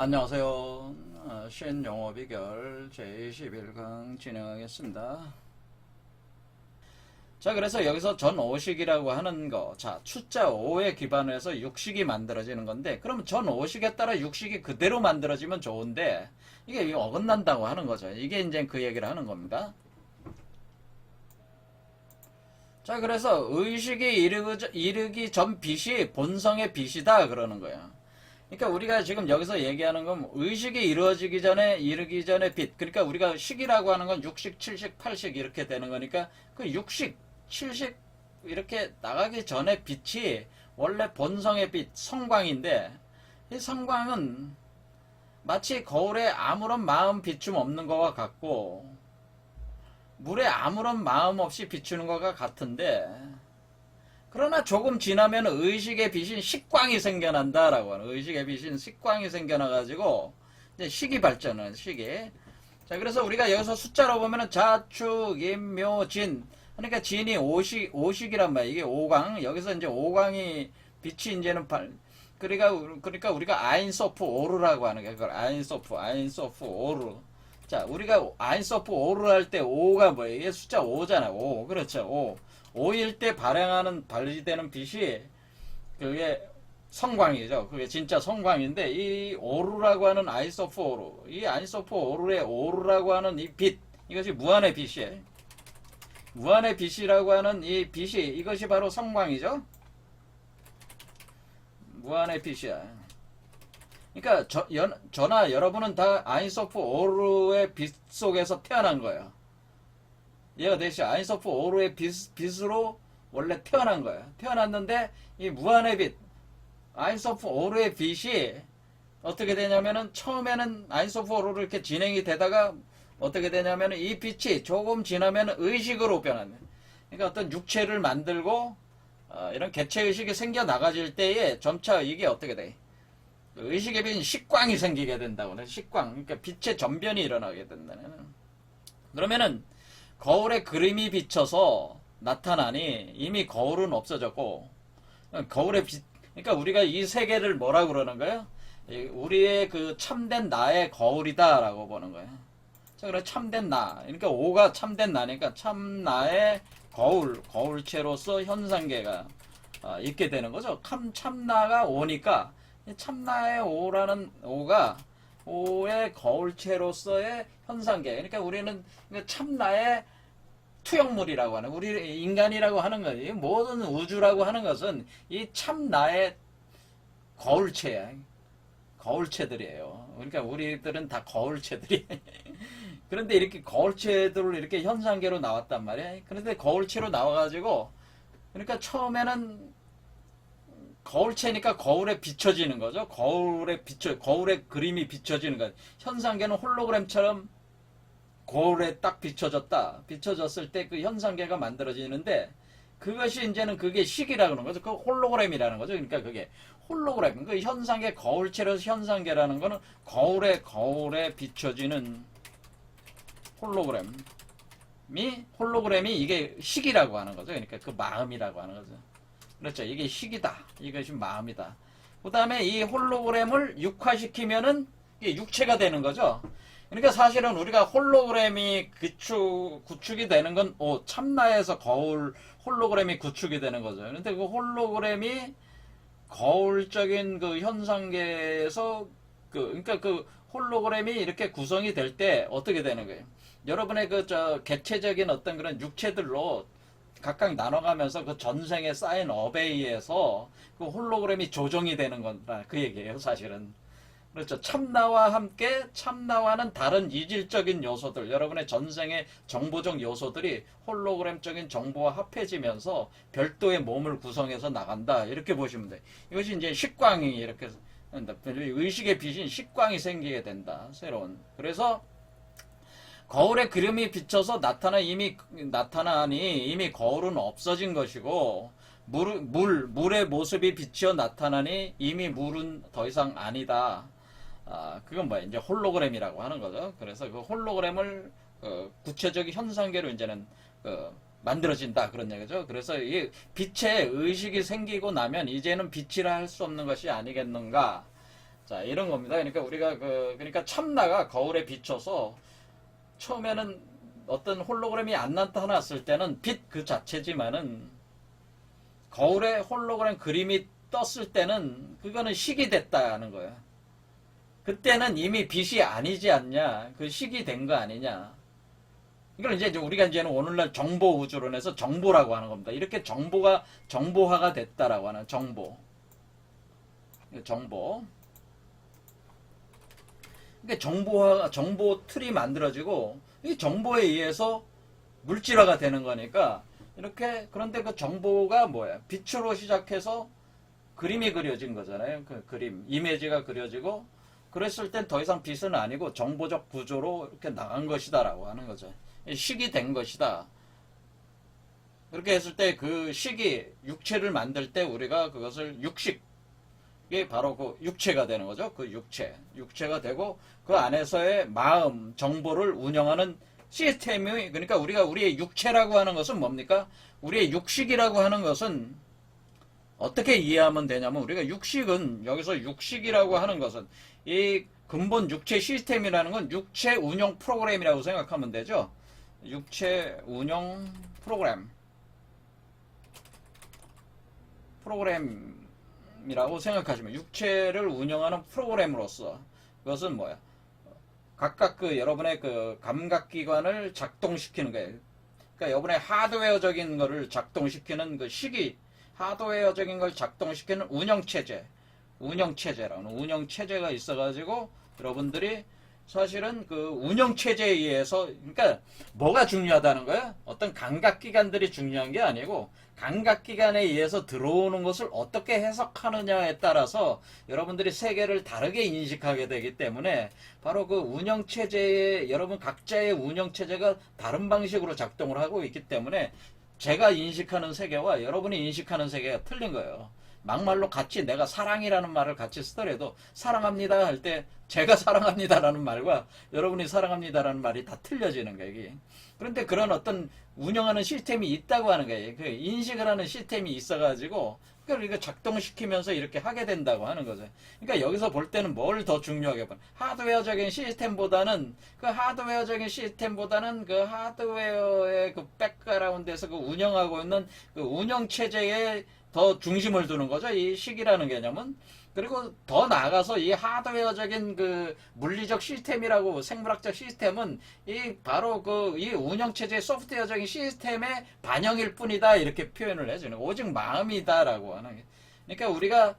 안녕하세요. 신용어 비결 제21강 진행하겠습니다. 자, 그래서 여기서 전오식이라고 하는 거, 자, 추자 5에 기반해서 육식이 만들어지는 건데, 그러면 전오식에 따라 육식이 그대로 만들어지면 좋은데, 이게 어긋난다고 하는 거죠. 이게 이제 그 얘기를 하는 겁니다. 자, 그래서 의식이 이르기 전 빛이 본성의 빛이다 그러는 거예요. 그러니까 우리가 지금 여기서 얘기하는 건 의식이 이루어지기 전에 이르기 전에 빛. 그러니까 우리가 식이라고 하는 건 육식, 칠식, 팔식 이렇게 되는 거니까 그 육식, 칠식 이렇게 나가기 전에 빛이 원래 본성의 빛, 성광인데 이 성광은 마치 거울에 아무런 마음 비춤 없는 것과 같고 물에 아무런 마음 없이 비추는 것과 같은데 그러나 조금 지나면 의식의 빛인 식광이 생겨난다라고 하는 의식의 빛인 식광이 생겨나가지고 이제 식이 발전을 식이. 자, 그래서 우리가 여기서 숫자로 보면은 자축, 임묘, 진. 그러니까 진이 오식이란 말이야. 이게 오광. 여기서 이제 오광이 빛이 이제는 그러니까 우리가 아인소프 오르라고 하는 게 그걸 아인소프 오르. 자, 우리가 아인소프 오르 할 때 오가 뭐예요? 이게 숫자 5잖아. 5. 그렇죠. 5. 5일 때 발휘되는 빛이 그게 성광이죠. 그게 진짜 성광인데 이 오루라고 하는 아이소프 오루, 이 아이소프 오루의 오루라고 하는 이 빛, 이것이 무한의 빛이에요. 무한의 빛이라고 하는 이 빛이 이것이 바로 성광이죠. 무한의 빛이야. 그러니까 저나 여러분은 다 아인소프 오루의 빛 속에서 태어난 거예요. 이해가 되시죠? 아인소프 오르의 빛으로 원래 태어난 거예요. 태어났는데 이 무한의 빛, 아인소프 오르의 빛이 어떻게 되냐면은 처음에는 아인소프 오르로 이렇게 진행이 되다가 어떻게 되냐면은 이 빛이 조금 지나면 의식으로 변합니다. 그러니까 어떤 육체를 만들고 이런 개체 의식이 생겨 나가질 때에 점차 이게 어떻게 돼? 의식의 빛인 식광이 생기게 된다고. 식광, 그러니까 빛의 전변이 일어나게 된다는. 그러면은 거울에 그림이 비쳐서 나타나니 이미 거울은 없어졌고 거울의 빛, 그러니까 우리가 이 세계를 뭐라고 그러는 거예요? 우리의 그 참된 나의 거울이다라고 보는 거예요. 자, 그래 참된 나, 그러니까 오가 참된 나니까 참나의 거울체로서 현상계가 있게 되는 거죠. 참나가 오니까 참나의 오라는 오가 오의 거울체로서의 현상계. 그러니까 우리는 참나의 투영물이라고 하는, 우리 인간이라고 하는 거지. 모든 우주라고 하는 것은 이 참나의 거울체야. 거울체들이에요. 그러니까 우리들은 다 거울체들이. 그런데 이렇게 거울체들을 이렇게 현상계로 나왔단 말이야. 그런데 거울체로 나와가지고, 그러니까 처음에는 거울체니까 거울에 비춰지는 거죠. 거울에 그림이 비춰지는 거죠. 현상계는 홀로그램처럼 거울에 딱 비춰졌을 때 그 현상계가 만들어지는데 그것이 이제는 그게 식이라고 하는 거죠. 그 홀로그램이라는 거죠. 그러니까 그게 홀로그램, 그 현상계 거울체로서 현상계라는 거는 거울에 비춰지는 홀로그램이 이게 식이라고 하는 거죠. 그러니까 그 마음이라고 하는 거죠. 그렇죠. 이게 식이다. 이것이 마음이다. 그 다음에 이 홀로그램을 육화시키면은 이게 육체가 되는 거죠. 그러니까 사실은 우리가 홀로그램이 구축이 되는 건 참나에서 홀로그램이 구축이 되는 거죠. 그런데 그 홀로그램이 거울적인 그 현상계에서 그러니까 그 홀로그램이 이렇게 구성이 될 때 어떻게 되는 거예요? 여러분의 개체적인 어떤 그런 육체들로 각각 나눠가면서 그 전생에 쌓인 업에 의해서 그 홀로그램이 조정이 되는 거다. 그 얘기예요, 사실은. 그렇죠. 참나와 함께 참나와는 다른 이질적인 요소들, 여러분의 전생의 정보적 요소들이 홀로그램적인 정보와 합해지면서 별도의 몸을 구성해서 나간다. 이렇게 보시면 돼. 이것이 이제 식광이 이렇게 의식의 빛인 식광이 생기게 된다. 새로운. 그래서 거울에 그림이 비쳐서 나타나니 이미 거울은 없어진 것이고 물의 모습이 비치어 나타나니 이미 물은 더 이상 아니다. 그건 뭐야? 이제 홀로그램이라고 하는 거죠. 그래서 그 홀로그램을 구체적인 현상계로 이제는 만들어진다 그런 얘기죠. 그래서 이 빛의 의식이 생기고 나면 이제는 빛이라 할 수 없는 것이 아니겠는가. 자, 이런 겁니다. 그러니까 우리가 그러니까 참나가 거울에 비춰서 처음에는 어떤 홀로그램이 안 나타났을 때는 빛 그 자체지만은 거울에 홀로그램 그림이 떴을 때는 그거는 식이 됐다는 거야. 그때는 이미 빛이 아니지 않냐. 그 식이 된 거 아니냐. 이걸 이제 우리가 이제는 오늘날 정보 우주론에서 정보라고 하는 겁니다. 이렇게 정보화가 됐다라고 하는 정보. 정보. 그러니까 정보 틀이 만들어지고 이 정보에 의해서 물질화가 되는 거니까 이렇게 그런데 그 정보가 뭐야? 빛으로 시작해서 그림이 그려진 거잖아요. 그 그림, 이미지가 그려지고 그랬을 땐 더 이상 빛은 아니고 정보적 구조로 이렇게 나간 것이다라고 하는 거죠. 식이 된 것이다. 그렇게 했을 때 그 식이 육체를 만들 때 우리가 그것을 육식 이게 바로 그 육체가 되는 거죠. 그 육체가 되고 그 안에서의 마음, 정보를 운영하는 시스템이 그러니까 우리가 우리의 육체라고 하는 것은 뭡니까? 우리의 육식이라고 하는 것은 어떻게 이해하면 되냐면 우리가 육식은 여기서 육식이라고 하는 것은 이 근본 육체 시스템이라는 건 육체 운영 프로그램이라고 생각하면 되죠. 육체 운영 프로그램이라고 생각하시면 육체를 운영하는 프로그램으로서 그것은 뭐야? 각각 그 여러분의 그 감각기관을 작동시키는 거예요. 그러니까 여러분의 하드웨어적인 거를 작동시키는 그 시기, 하드웨어적인 걸 작동시키는 운영체제라는 운영체제가 있어가지고 여러분들이 사실은 그 운영체제에 의해서 그러니까 뭐가 중요하다는 거야? 어떤 감각기관들이 중요한 게 아니고 감각기관에 의해서 들어오는 것을 어떻게 해석하느냐에 따라서 여러분들이 세계를 다르게 인식하게 되기 때문에 바로 그 운영체제에 여러분 각자의 운영체제가 다른 방식으로 작동을 하고 있기 때문에 제가 인식하는 세계와 여러분이 인식하는 세계가 틀린 거예요. 막말로 같이 내가 사랑이라는 말을 같이 쓰더라도 사랑합니다 할 때 제가 사랑합니다라는 말과 여러분이 사랑합니다라는 말이 다 틀려지는 거예요. 이게. 그런데 그런 어떤 운영하는 시스템이 있다고 하는 거예요. 그 인식을 하는 시스템이 있어가지고 그걸 이거 작동시키면서 이렇게 하게 된다고 하는 거죠. 그러니까 여기서 볼 때는 뭘 더 중요하게 봐? 하드웨어적인 시스템보다는 그 하드웨어의 그 백그라운드에서 그 운영하고 있는 그 운영 체제에 더 중심을 두는 거죠. 이 식이라는 개념은. 그리고 더 나아가서 이 하드웨어적인 그 물리적 시스템이라고 생물학적 시스템은 이 바로 그 이 운영체제의 소프트웨어적인 시스템의 반영일 뿐이다. 이렇게 표현을 해주는 오직 마음이다라고 하는 게. 그러니까 우리가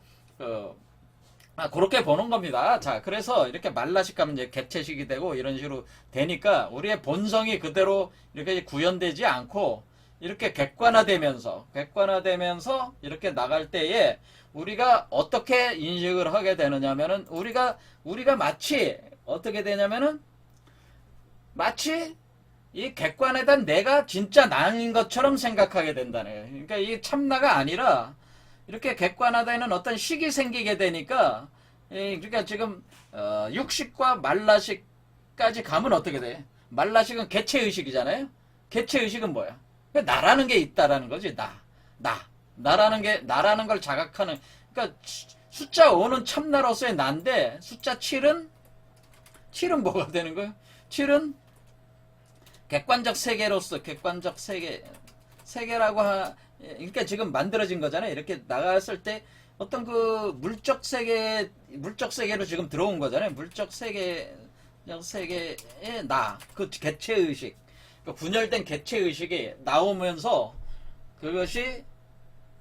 그렇게 보는 겁니다. 자, 그래서 이렇게 말라식 가면 이제 개체식이 되고 이런 식으로 되니까 우리의 본성이 그대로 이렇게 구현되지 않고 이렇게 객관화되면서 이렇게 나갈 때에 우리가 어떻게 인식을 하게 되느냐면은 우리가 마치 어떻게 되냐면은 마치 이 객관에다 내가 진짜 나인 것처럼 생각하게 된다는 거예요. 그러니까 이 참나가 아니라 이렇게 객관화되는 어떤 식이 생기게 되니까 그러니까 지금 육식과 말라식까지 가면 어떻게 돼? 말라식은 개체의식이잖아요. 개체의식은 뭐야? 나라는 게 있다라는 거지. 나라는 걸 자각하는. 그러니까 숫자 5는 참나로서의 나인데 숫자 7은 뭐가 되는 거예요? 7은 객관적 세계라고 그러니까 지금 만들어진 거잖아요. 이렇게 나갔을 때 어떤 그 물적 세계로 지금 들어온 거잖아요. 물적 세계의 그 개체 의식. 그 분열된 개체 의식이 나오면서 그것이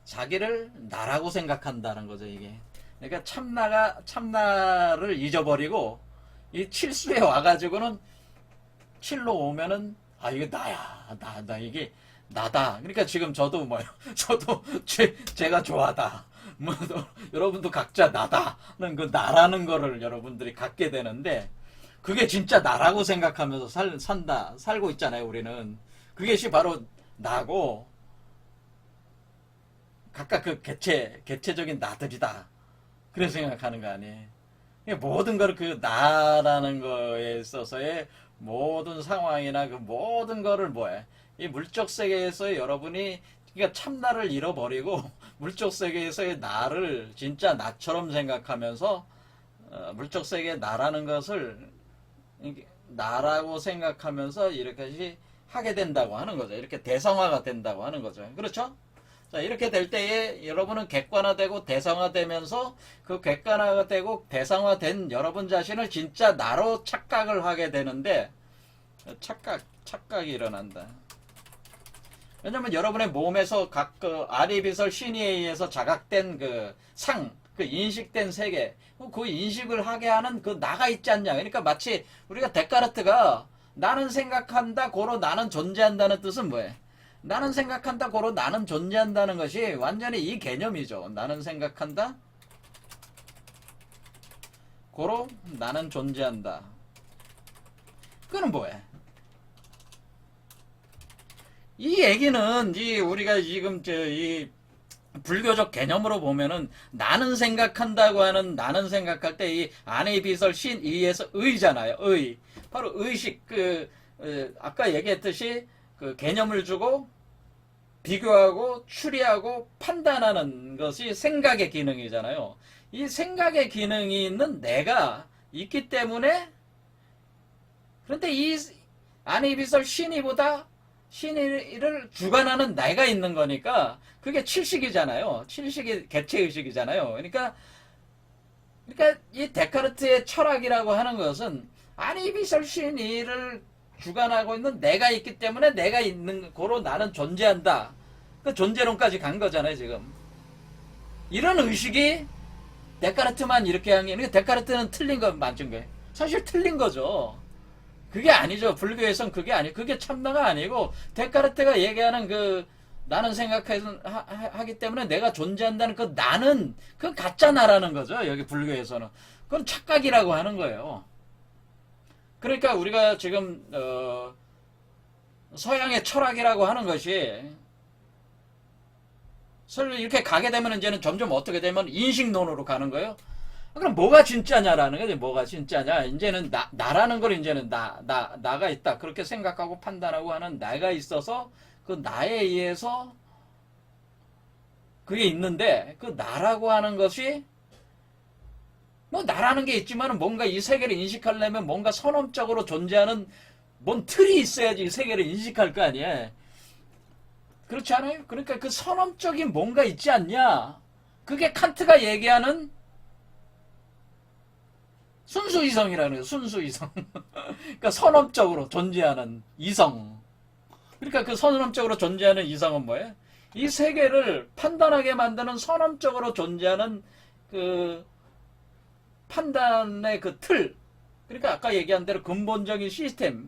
자기를 나라고 생각한다는 거죠, 이게. 그러니까 참나를 잊어버리고 이 칠수에 와가지고는 7로 오면은 이게 나야. 나 이게 나다. 그러니까 지금 저도 저도 제가 좋아하다. 여러분도 각자 나다는 그 나라는 거를 여러분들이 갖게 되는데 그게 진짜 나라고 생각하면서 살고 있잖아요, 우리는. 그것이 바로 나고, 각각 그 개체적인 나들이다. 그래서 생각하는 거 아니에요. 모든 걸 그 나라는 거에 있어서의 모든 상황이나 그 모든 거를 이 물적 세계에서 여러분이 그러니까 참나를 잃어버리고 물적 세계에서의 나를 진짜 나처럼 생각하면서 물적 세계의 나라는 것을 나라고 생각하면서 이렇게 하게 된다고 하는 거죠. 이렇게 대성화가 된다고 하는 거죠. 그렇죠? 자, 이렇게 될 때에 여러분은 객관화되고 대성화되면서 그 객관화되고 대성화된 여러분 자신을 진짜 나로 착각을 하게 되는데 착각이 일어난다. 왜냐면 여러분의 몸에서 각 그 아리비설 신의에 의해서 자각된 그 그 인식된 세계, 그 인식을 하게 하는 그 나가 있지 않냐. 그러니까 마치 우리가 데카르트가 나는 생각한다, 고로 나는 존재한다는 뜻은 뭐예요? 나는 생각한다, 고로 나는 존재한다는 것이 완전히 이 개념이죠. 나는 생각한다, 고로 나는 존재한다. 그거는 뭐예요? 이 얘기는 우리가 지금 이 불교적 개념으로 보면은 나는 생각한다고 하는 나는 생각할 때 이 안의 비설 신의에서 의잖아요. 의. 바로 의식 아까 얘기했듯이 그 개념을 주고 비교하고 추리하고 판단하는 것이 생각의 기능이잖아요. 이 생각의 기능이 있는 내가 있기 때문에 그런데 이 안의 비설 신의보다 신의를 주관하는 내가 있는 거니까 그게 칠식이잖아요. 칠식이 개체의식이잖아요. 그러니까 이 데카르트의 철학이라고 하는 것은 아니비설 신의를 주관하고 있는 내가 있기 때문에 내가 있는 거로 나는 존재한다. 그 존재론까지 간 거잖아요, 지금. 이런 의식이 데카르트만 이렇게 한 게, 그러니까 데카르트는 틀린 거 맞은 거예요. 사실 틀린 거죠. 그게 아니죠. 불교에선 그게 아니고, 그게 참나가 아니고, 데카르트가 얘기하는 나는 생각하기 때문에 내가 존재한다는 그 나는, 그 가짜 나라는 거죠. 여기 불교에서는. 그건 착각이라고 하는 거예요. 그러니까 우리가 지금, 서양의 철학이라고 하는 것이, 이렇게 가게 되면 이제는 점점 어떻게 되면 인식론으로 가는 거예요. 그럼 뭐가 진짜냐라는 거지. 뭐가 진짜냐. 이제는 나라는 걸 이제는 나가 있다. 그렇게 생각하고 판단하고 하는 나가 있어서 그 나에 의해서 그게 있는데 그 나라고 하는 것이 뭐 나라는 게 있지만 뭔가 이 세계를 인식하려면 뭔가 선언적으로 존재하는 뭔 틀이 있어야지 이 세계를 인식할 거 아니에요. 그렇지 않아요? 그러니까 그 선언적인 뭔가 있지 않냐. 그게 칸트가 얘기하는 순수이성이라는 거예요. 순수이성. 그러니까 선언적으로 존재하는 이성. 그러니까 그 선언적으로 존재하는 이성은 뭐예요? 이 세계를 판단하게 만드는 선언적으로 존재하는 그 판단의 그 틀. 그러니까 아까 얘기한 대로 근본적인 시스템이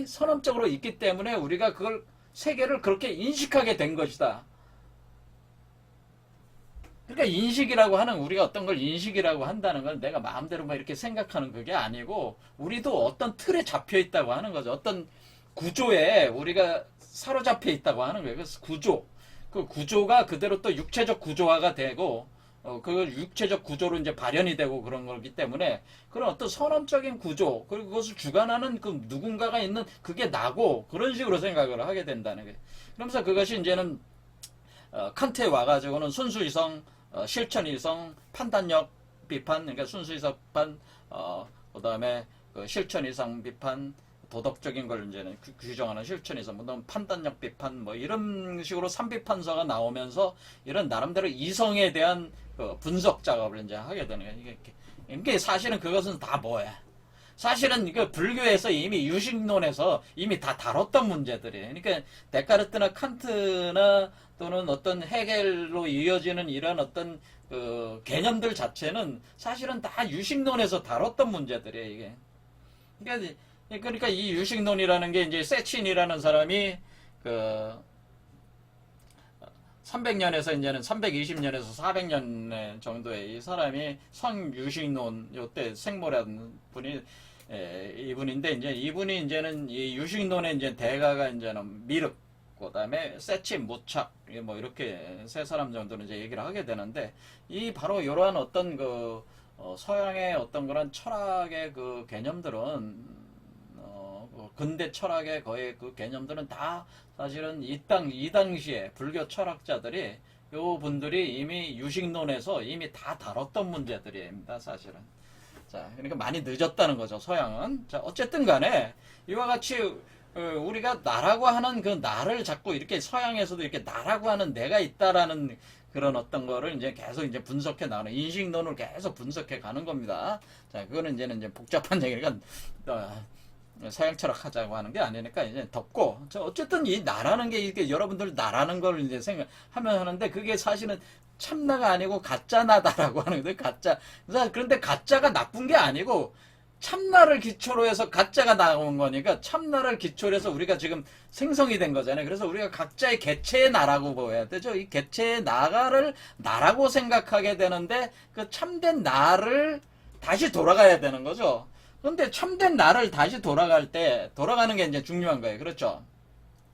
선언적으로 있기 때문에 우리가 그걸 세계를 그렇게 인식하게 된 것이다. 그러니까 인식이라고 하는 우리가 어떤 걸 인식이라고 한다는 건 내가 마음대로 막 이렇게 생각하는 그게 아니고 우리도 어떤 틀에 잡혀 있다고 하는 거죠. 어떤 구조에 우리가 사로잡혀 있다고 하는 거예요. 그래서 그 구조가 그대로 또 육체적 구조화가 되고 그 육체적 구조로 이제 발현이 되고 그런 거기 때문에 그런 어떤 선언적인 구조 그리고 그것을 주관하는 그 누군가가 있는 그게 나고 그런 식으로 생각을 하게 된다는 거예요. 그러면서 그것이 이제는 칸트에 와가지고는 순수이성, 실천이성, 판단력 비판, 그러니까 순수이성 비판, 그 다음에 그 실천이성 비판, 도덕적인 걸 이제는 규정하는 실천이성, 뭐 판단력 비판, 뭐 이런 식으로 삼비판서가 나오면서 이런 나름대로 이성에 대한 그 분석 작업을 이제 하게 되는 거예요. 이게 사실은 그것은 다 뭐야? 사실은 그 불교에서 이미 유식론에서 이미 다 다뤘던 문제들이에요. 그러니까 데카르트나 칸트나 또는 어떤 헤겔로 이어지는 이런 어떤 그 개념들 자체는 사실은 다 유식론에서 다뤘던 문제들이에요. 이게. 그러니까 이 유식론이라는 게 이제 세친이라는 사람이 그 300년에서 이제는 320년에서 400년 정도의 이 사람이 성유식론 요때 생모라는 분이 이분인데 이제 이분이 이제는 이 유식론의 이제 대가가 이제는 미륵 그다음에 세친 무착 뭐 이렇게 세 사람 정도는 이제 얘기를 하게 되는데 이 바로 이러한 어떤 그 서양의 어떤 그런 철학의 그 개념들은 근대 철학의 거의 그 개념들은 다 사실은 이 당시에 불교 철학자들이 요 분들이 이미 유식론에서 이미 다 다뤘던 문제들입니다, 사실은. 자, 그러니까 많이 늦었다는 거죠, 서양은. 자, 어쨌든 간에 이와 같이 우리가 나라고 하는 그 나를 자꾸 이렇게 서양에서도 이렇게 나라고 하는 내가 있다라는 그런 어떤 거를 이제 계속 이제 분석해 나가는 인식론을 계속 분석해 가는 겁니다. 자, 그거는 이제 복잡한 얘기니까 서양 철학 하자고 하는 게 아니니까 이제 덮고. 자, 어쨌든 이 나라는 게 이렇게 여러분들 나라는 걸 이제 생각하면 하는데 그게 사실은 참나가 아니고 가짜 나다라고 하는 거예요. 가짜. 그런데 가짜가 나쁜 게 아니고 참나를 기초로 해서 가짜가 나온 거니까 참나를 기초로 해서 우리가 지금 생성이 된 거잖아요. 그래서 우리가 각자의 개체의 나라고 보여야 되죠. 이 개체의 나를 나라고 생각하게 되는데 그 참된 나를 다시 돌아가야 되는 거죠. 그런데 참된 나를 다시 돌아갈 때 돌아가는 게 이제 중요한 거예요. 그렇죠?